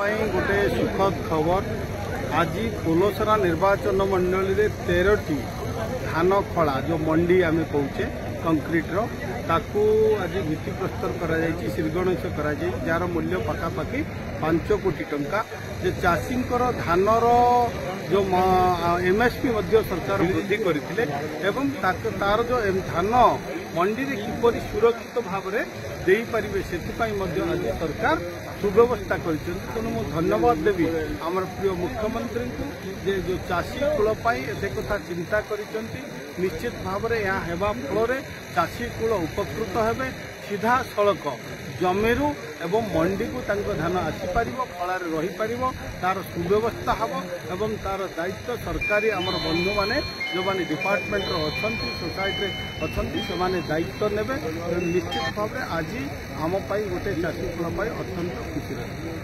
गोटे सुखद खबर आज पोलोसरा निर्वाचन मंडली रे 13टी धान खला जो मंडी आम कौचे कंक्रीटर ताकू आज भित्तिप्रस्तर कर श्रीगणेश जार मूल्य पखापाखि 5 कोटी टंका जे चाषी धानर जो एमएसपी सरकार वृद्धि करते तार जो धान मंडी रे किपरि सुरक्षित भाव में दे पारे से आज सरकार सुव्यवस्था कर धन्यवाद देवी आम प्रिय मुख्यमंत्री को जो चाषी कूल कथा चिंता कर निश्चित भाव में यहाँ हेबा फल चाषी कूल उपकृत हेबे सीधा सड़क जमीरू एवं मंडी को धान आसीपर फल रही पार तार सुव्यवस्था हम एवं तार दायित्व सरकारी आमर बंधु मैंने जो मैंने डिपार्टमेंट अच्छा सोसाइटी अच्छा से दायित्व ने निश्चित भाव में आज आम गोटे चाषी कूल अत्यंत खुशी रहे।